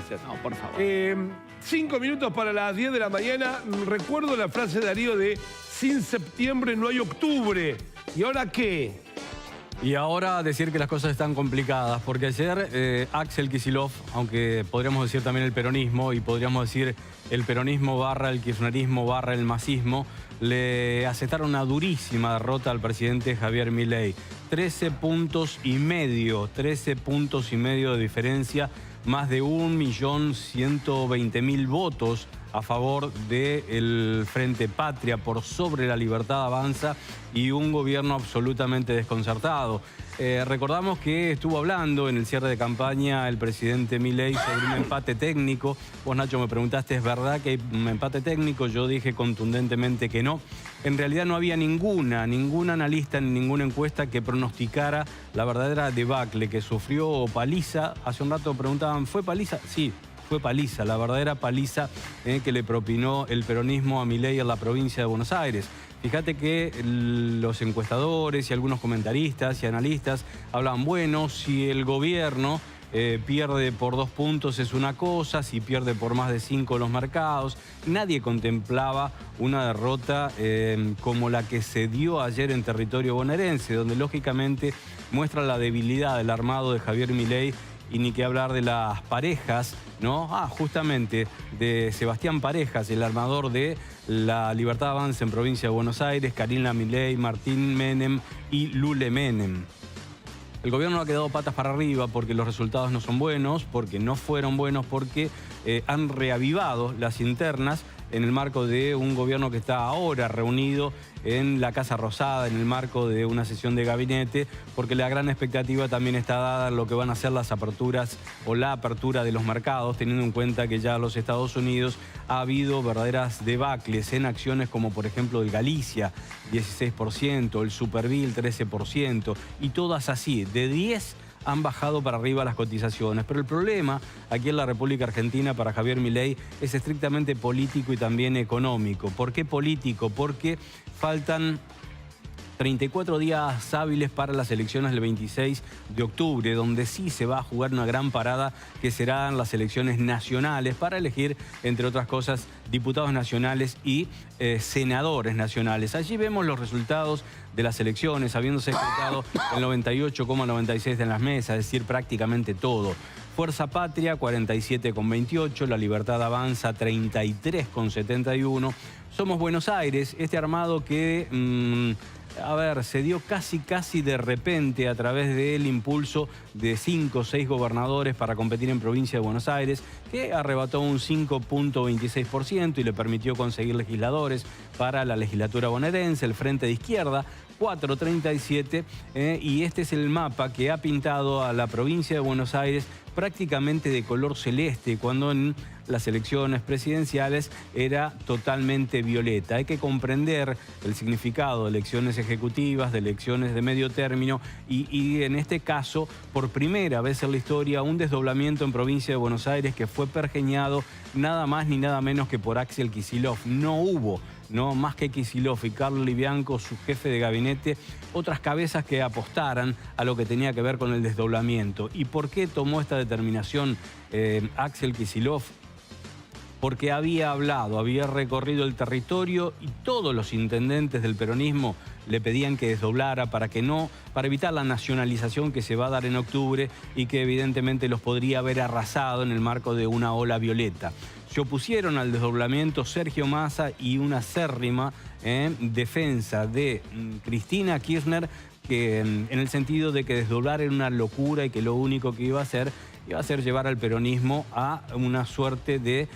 gracias. No, por favor. 5 minutos para las 10 de la mañana. Recuerdo la frase de Darío de sin septiembre no hay octubre. ¿Y ahora qué? Y ahora decir que las cosas están complicadas, porque ayer Axel Kicillof, aunque podríamos decir también el peronismo, y podríamos decir el peronismo barra el kirchnerismo barra el masismo, le asestaron una durísima derrota al presidente Javier Milei. 13 puntos y medio de diferencia, más de 1.120.000 votos a favor del Frente Patria, por sobre la Libertad Avanza, y un gobierno absolutamente desconcertado. Recordamos que estuvo hablando en el cierre de campaña el presidente Milei sobre un empate técnico. Vos, Nacho, me preguntaste, ¿es verdad que hay un empate técnico? Yo dije contundentemente que no. En realidad no había ningún analista en ninguna encuesta que pronosticara la verdadera debacle que sufrió Paliza. Hace un rato preguntaban, ¿fue paliza? Sí. Fue paliza, la verdadera paliza que le propinó el peronismo a Milei en la provincia de Buenos Aires. Fíjate que los encuestadores y algunos comentaristas y analistas hablan, bueno, si el gobierno pierde por 2 puntos es una cosa, si pierde por más de 5 los mercados. Nadie contemplaba una derrota como la que se dio ayer en territorio bonaerense, donde lógicamente muestra la debilidad del armado de Javier Milei. Y ni que hablar de las parejas, ¿no? Justamente de Sebastián Parejas, el armador de la Libertad Avanza en provincia de Buenos Aires, Karina Milei, Martín Menem y Lule Menem. El gobierno ha quedado patas para arriba porque los resultados no son buenos, porque no fueron buenos, porque han reavivado las internas en el marco de un gobierno que está ahora reunido en la Casa Rosada, en el marco de una sesión de gabinete, porque la gran expectativa también está dada en lo que van a ser las aperturas o la apertura de los mercados, teniendo en cuenta que ya en los Estados Unidos ha habido verdaderas debacles en acciones como por ejemplo el Galicia, 16%, el Superville, 13%, y todas así, de 10 han bajado para arriba las cotizaciones. Pero el problema aquí en la República Argentina para Javier Milei es estrictamente político y también económico. ¿Por qué político? Porque faltan 34 días hábiles para las elecciones del 26 de octubre, donde sí se va a jugar una gran parada, que serán las elecciones nacionales para elegir, entre otras cosas, diputados nacionales y senadores nacionales. Allí vemos los resultados de las elecciones, habiéndose ejecutado el 98,96% de las mesas, es decir, prácticamente todo. Fuerza Patria, 47,28%, La Libertad Avanza, 33,71%. Somos Buenos Aires, este armado que... se dio casi de repente a través del impulso de 5 o 6 gobernadores para competir en provincia de Buenos Aires, que arrebató un 5,26% y le permitió conseguir legisladores para la legislatura bonaerense, el Frente de Izquierda, 4,37%, y este es el mapa que ha pintado a la provincia de Buenos Aires prácticamente de color celeste, cuando en las elecciones presidenciales era totalmente violeta. Hay que comprender el significado de elecciones ejecutivas, de elecciones de medio término y en este caso, por primera vez en la historia, un desdoblamiento en provincia de Buenos Aires que fue pergeñado nada más ni nada menos que por Axel Kicillof. No hubo, más que Kicillof y Carlos Libianco, su jefe de gabinete, otras cabezas que apostaran a lo que tenía que ver con el desdoblamiento. ¿Y por qué tomó esta determinación Axel Kicillof? Porque había hablado, había recorrido el territorio y todos los intendentes del peronismo le pedían que desdoblara para evitar la nacionalización que se va a dar en octubre y que evidentemente los podría haber arrasado en el marco de una ola violeta. Se opusieron al desdoblamiento Sergio Massa y una acérrima defensa de Cristina Kirchner, que en el sentido de que desdoblar era una locura y que lo único que iba a hacer llevar al peronismo a una suerte de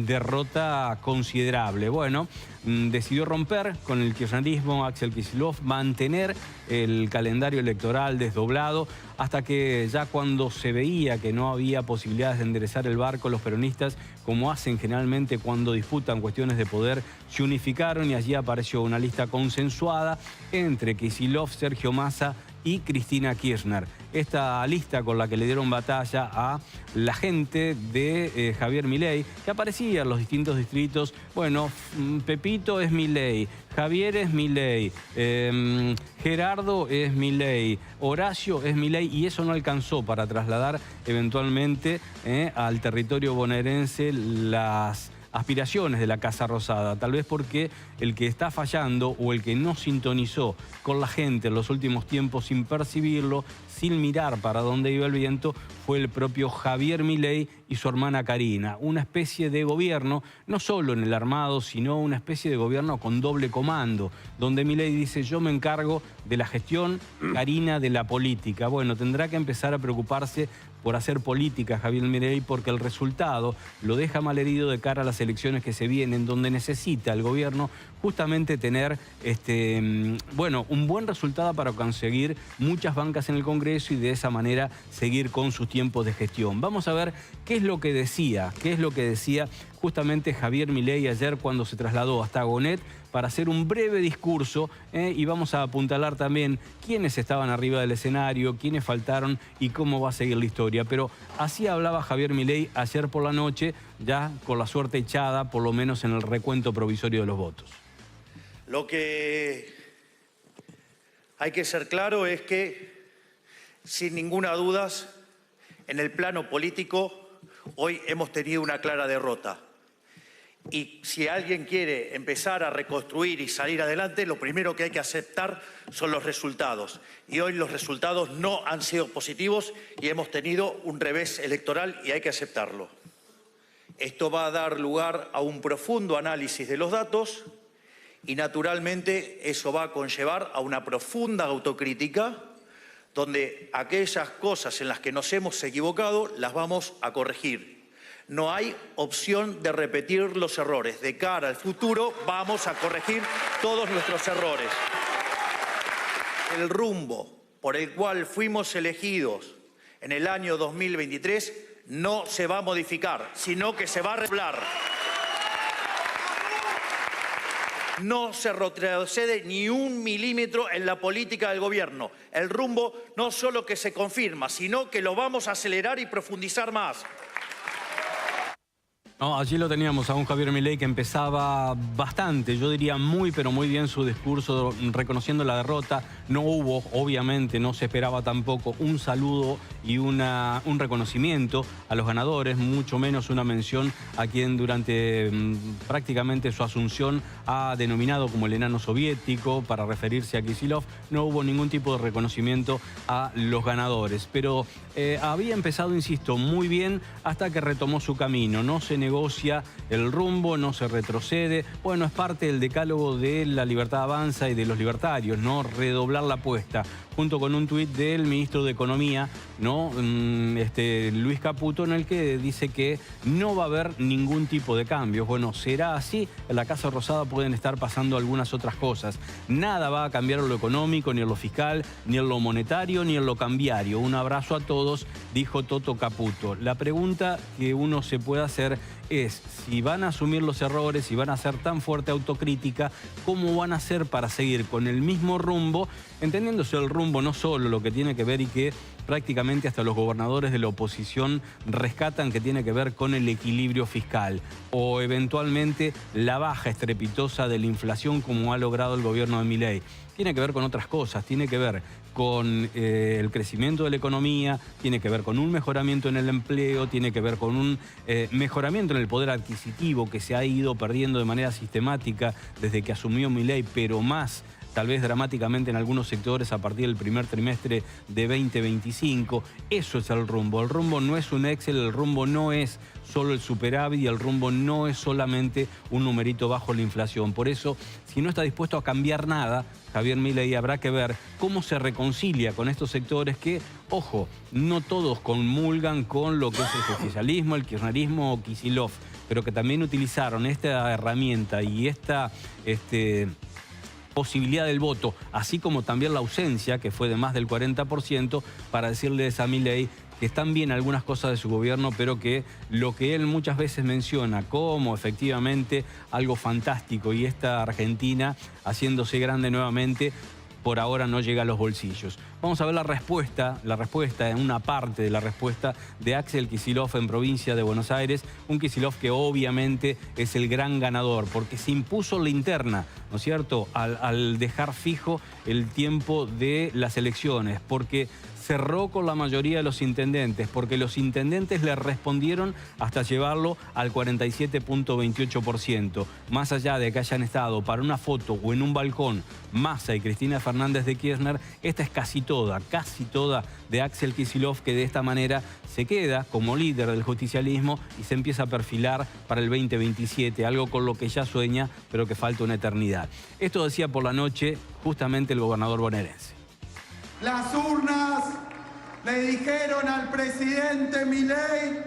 derrota considerable. Bueno, decidió romper con el kirchnerismo Axel Kicillof, mantener el calendario electoral desdoblado, hasta que ya cuando se veía que no había posibilidades de enderezar el barco, los peronistas, como hacen generalmente cuando disputan cuestiones de poder, se unificaron y allí apareció una lista consensuada entre Kicillof, Sergio Massa y Cristina Kirchner. Esta lista con la que le dieron batalla a la gente de Javier Milei, que aparecía en los distintos distritos. Bueno, Pepito es Milei, Javier es Milei, Gerardo es Milei, Horacio es Milei, y eso no alcanzó para trasladar eventualmente al territorio bonaerense las aspiraciones de la Casa Rosada, tal vez porque el que está fallando o el que no sintonizó con la gente en los últimos tiempos sin percibirlo, sin mirar para dónde iba el viento, fue el propio Javier Milei y su hermana Karina. Una especie de gobierno, no solo en el armado, sino una especie de gobierno con doble comando, donde Milei dice: yo me encargo de la gestión, Karina de la política. Bueno, tendrá que empezar a preocuparse por hacer política Javier Milei, porque el resultado lo deja malherido de cara a las elecciones que se vienen, donde necesita el gobierno justamente tener bueno, un buen resultado para conseguir muchas bancas en el Congreso y de esa manera seguir con sus tiempos de gestión. Vamos a ver qué es lo que decía justamente Javier Milei ayer cuando se trasladó hasta Gonet para hacer un breve discurso, y vamos a apuntalar también quiénes estaban arriba del escenario, quiénes faltaron y cómo va a seguir la historia. Pero así hablaba Javier Milei ayer por la noche, ya con la suerte echada, por lo menos en el recuento provisorio de los votos. Lo que hay que ser claro es que, sin ninguna duda, en el plano político, hoy hemos tenido una clara derrota. Y si alguien quiere empezar a reconstruir y salir adelante, lo primero que hay que aceptar son los resultados. Y hoy los resultados no han sido positivos y hemos tenido un revés electoral y hay que aceptarlo. Esto va a dar lugar a un profundo análisis de los datos y naturalmente eso va a conllevar a una profunda autocrítica donde aquellas cosas en las que nos hemos equivocado las vamos a corregir. No hay opción de repetir los errores. De cara al futuro vamos a corregir todos nuestros errores. El rumbo por el cual fuimos elegidos en el año 2023 no se va a modificar, sino que se va a arreglar. No se retrocede ni un milímetro en la política del gobierno. El rumbo no solo que se confirma, sino que lo vamos a acelerar y profundizar más. No, allí lo teníamos a un Javier Milei que empezaba bastante, yo diría muy pero muy bien su discurso, reconociendo la derrota. No hubo, obviamente, no se esperaba tampoco un saludo y un reconocimiento a los ganadores, mucho menos una mención a quien durante prácticamente su asunción ha denominado como el enano soviético para referirse a Kicillof. No hubo ningún tipo de reconocimiento a los ganadores, pero había empezado, insisto, muy bien hasta que retomó su camino. No se negocia el rumbo, no se retrocede. Bueno, es parte del decálogo de La Libertad Avanza y de los libertarios, ¿no? Redoblar la apuesta. Junto con un tuit del ministro de Economía, ¿no? Luis Caputo, en el que dice que no va a haber ningún tipo de cambios. Bueno, será así. En la Casa Rosada pueden estar pasando algunas otras cosas. Nada va a cambiar en lo económico, ni en lo fiscal, ni en lo monetario, ni en lo cambiario. Un abrazo a todos, dijo Toto Caputo. La pregunta que uno se puede hacer es si van a asumir los errores, si van a hacer tan fuerte autocrítica, ¿cómo van a hacer para seguir con el mismo rumbo? Entendiéndose el rumbo no solo lo que tiene que ver y que prácticamente hasta los gobernadores de la oposición rescatan, que tiene que ver con el equilibrio fiscal o eventualmente la baja estrepitosa de la inflación como ha logrado el gobierno de Milei. Tiene que ver con otras cosas, tiene que ver con el crecimiento de la economía, tiene que ver con un mejoramiento en el empleo, tiene que ver con un mejoramiento en el poder adquisitivo que se ha ido perdiendo de manera sistemática desde que asumió Milei, pero más tal vez dramáticamente en algunos sectores a partir del primer trimestre de 2025. Eso es el rumbo. El rumbo no es un Excel, el rumbo no es solo el superávit y el rumbo no es solamente un numerito bajo la inflación. Por eso, si no está dispuesto a cambiar nada, Javier Milei, habrá que ver cómo se reconcilia con estos sectores que, ojo, no todos comulgan con lo que es el socialismo, el kirchnerismo o Kicillof, pero que también utilizaron esta herramienta y esta posibilidad del voto, así como también la ausencia, que fue de más del 40%, para decirles a Milei que están bien algunas cosas de su gobierno, pero que lo que él muchas veces menciona como efectivamente algo fantástico y esta Argentina haciéndose grande nuevamente, por ahora no llega a los bolsillos. Vamos a ver la respuesta, en una parte de la respuesta de Axel Kicillof en provincia de Buenos Aires, un Kicillof que obviamente es el gran ganador, porque se impuso la interna, ¿no es cierto?, al dejar fijo el tiempo de las elecciones, porque cerró con la mayoría de los intendentes, porque los intendentes le respondieron hasta llevarlo al 47.28%. Más allá de que hayan estado para una foto o en un balcón Massa y Cristina Fernández de Kirchner, esta es casi toda de Axel Kicillof, que de esta manera se queda como líder del justicialismo y se empieza a perfilar para el 2027, algo con lo que ya sueña, pero que falta una eternidad. Esto decía por la noche justamente el gobernador bonaerense. Las urnas le dijeron al presidente Milei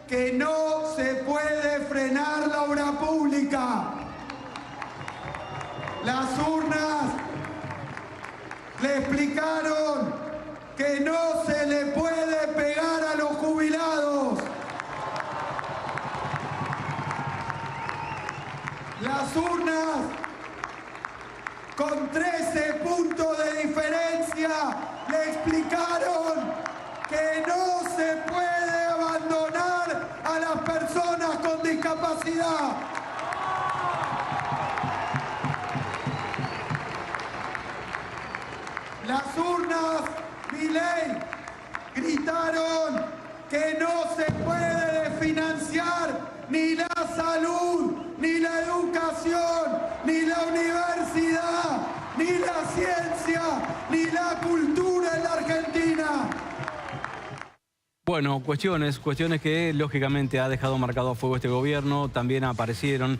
que no se puede frenar la obra pública. Las urnas le explicaron que no se le puede pegar a los jubilados. Las urnas, con 13 puntos de diferencia, le explicaron que no se puede abandonar a las personas con discapacidad. Las urnas, Milei, gritaron que no se puede desfinanciar ni la salud, ni la educación, ni la universidad, ni la ciencia, ni la cultura en la Argentina. Bueno, cuestiones que lógicamente ha dejado marcado a fuego este gobierno. También aparecieron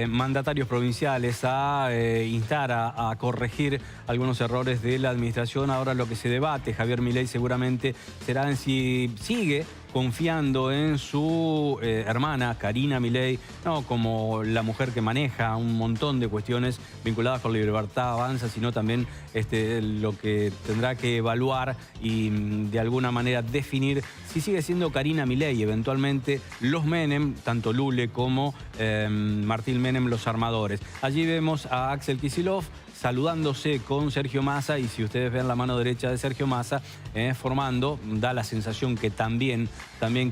mandatarios provinciales a instar a corregir algunos errores de la administración. Ahora lo que se debate, Javier Milei, seguramente será en si sigue confiando en su hermana, Karina Milei, no como la mujer que maneja un montón de cuestiones vinculadas con la Libertad Avanza, sino también lo que tendrá que evaluar y de alguna manera definir si sigue siendo Karina Milei, eventualmente los Menem, tanto Lule como Martín Menem, los armadores. Allí vemos a Axel Kicillof saludándose con Sergio Massa, y si ustedes ven la mano derecha de Sergio Massa, formando, da la sensación que también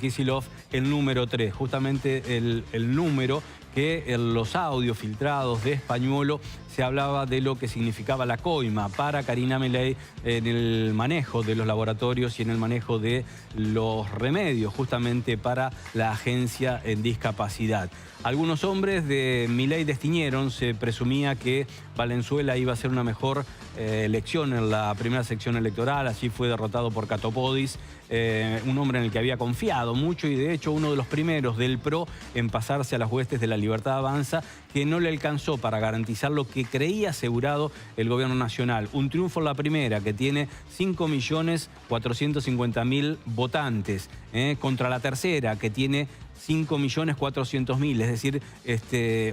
Kicillof, el número 3, justamente el número que en los audios filtrados de Españuelo se hablaba de lo que significaba la coima para Karina Milei en el manejo de los laboratorios y en el manejo de los remedios justamente para la agencia en discapacidad. Algunos hombres de Milei destiñeron, se presumía que Valenzuela iba a ser una mejor elección en la primera sección electoral, así fue derrotado por Catopodis, un hombre en el que había confiado mucho y de hecho uno de los primeros del PRO en pasarse a las huestes de la Libertad Avanza, que no le alcanzó para garantizar lo que creía asegurado el gobierno nacional. Un triunfo en la primera que tiene 5.450.000 votantes, contra la tercera que tiene 5.400.000, es decir,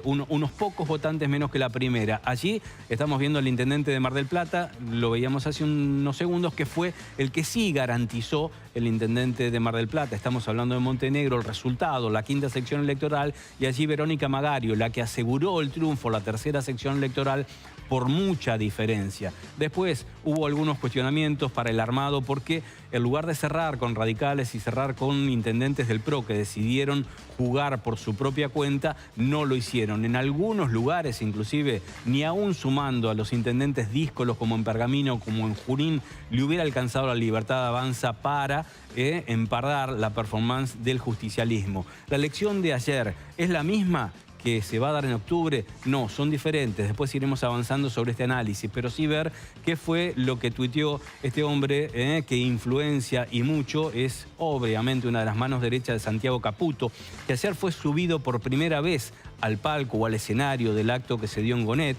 unos pocos votantes menos que la primera. Allí estamos viendo al intendente de Mar del Plata, lo veíamos hace unos segundos, que fue el que sí garantizó el intendente de Mar del Plata. Estamos hablando de Montenegro, el resultado, la quinta sección electoral, y allí Verónica Magario, la que aseguró el triunfo, la tercera sección electoral, por mucha diferencia. Después hubo algunos cuestionamientos para el armado porque en lugar de cerrar con radicales y cerrar con intendentes del PRO que decidieron jugar por su propia cuenta, no lo hicieron. En algunos lugares, inclusive, ni aún sumando a los intendentes díscolos como en Pergamino, como en Junín, le hubiera alcanzado la Libertad Avanza para empardar la performance del justicialismo. La elección de ayer es la misma que se va a dar en octubre. No, son diferentes. Después iremos avanzando sobre este análisis, pero sí ver qué fue lo que tuiteó este hombre que influencia y mucho. Es obviamente una de las manos derechas de Santiago Caputo, que ayer fue subido por primera vez al palco o al escenario del acto que se dio en Gonet.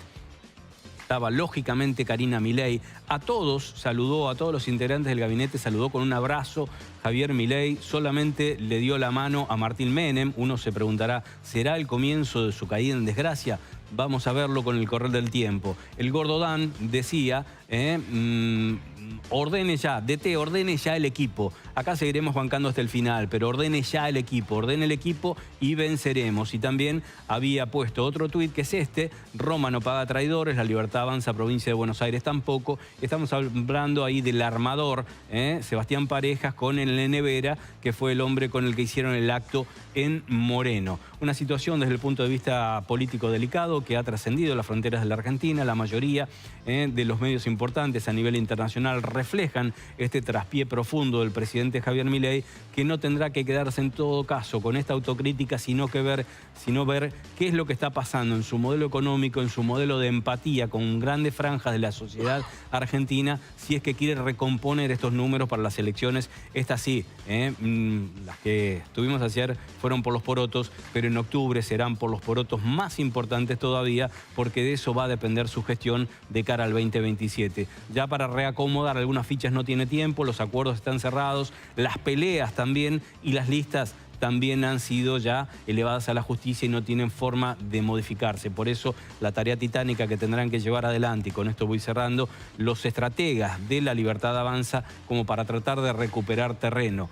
Estaba lógicamente Karina Milei. A todos saludó, a todos los integrantes del gabinete saludó con un abrazo. Javier Milei solamente le dio la mano a Martín Menem. Uno se preguntará, ¿será el comienzo de su caída en desgracia? vamos a verlo con el correr del tiempo. El gordo Dan decía, ordene ya, DT, ordene ya el equipo. Acá seguiremos bancando hasta el final, pero ordene ya el equipo, ordene el equipo y venceremos. Y también había puesto otro tuit que es este: Roma no paga traidores, la libertad avanza, provincia de Buenos Aires tampoco. Estamos hablando ahí del armador, Sebastián Parejas, con el Nene Vera, que fue el hombre con el que hicieron el acto en Moreno. Una situación desde el punto de vista político delicado que ha trascendido las fronteras de la Argentina. La mayoría de los medios importantes a nivel internacional reflejan este traspié profundo del presidente Javier Milei, que no tendrá que quedarse en todo caso con esta autocrítica, sino ver qué es lo que está pasando en su modelo económico, en su modelo de empatía con grandes franjas de la sociedad argentina, si es que quiere recomponer estos números para las elecciones. Estas sí, las que tuvimos ayer fueron por los porotos, pero en octubre serán por los porotos más importantes todavía, porque de eso va a depender su gestión de cara al 2027. Ya para reacomodar algunas fichas no tiene tiempo, los acuerdos están cerrados, las peleas también y las listas también han sido ya elevadas a la justicia y no tienen forma de modificarse. Por eso la tarea titánica que tendrán que llevar adelante, y con esto voy cerrando, los estrategas de La Libertad Avanza, como para tratar de recuperar terreno.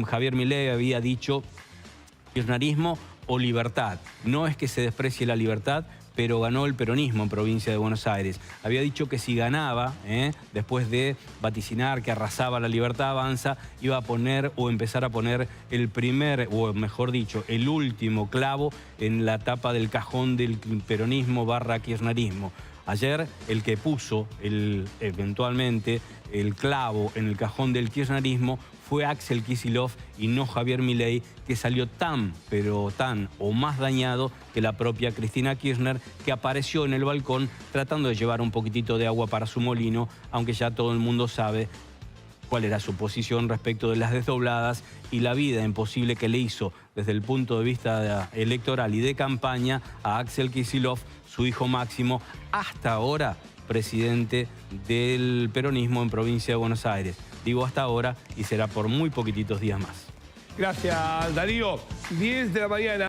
Javier Milei había dicho kirchnerismo o libertad. No es que se desprecie la libertad, pero ganó el peronismo en provincia de Buenos Aires. Había dicho que si ganaba, después de vaticinar que arrasaba La Libertad Avanza, iba a poner o empezar a poner el primer, o mejor dicho, el último clavo en la tapa del cajón del peronismo / kirchnerismo. Ayer el que puso eventualmente el clavo en el cajón del kirchnerismo fue Axel Kicillof y no Javier Milei, que salió tan, pero tan o más dañado que la propia Cristina Kirchner, que apareció en el balcón tratando de llevar un poquitito de agua para su molino, aunque ya todo el mundo sabe cuál era su posición respecto de las desdobladas y la vida imposible que le hizo desde el punto de vista electoral y de campaña a Axel Kicillof, su hijo Máximo, hasta ahora presidente del peronismo en provincia de Buenos Aires. Digo hasta ahora y será por muy poquititos días más. Gracias, Darío. 10 de la mañana.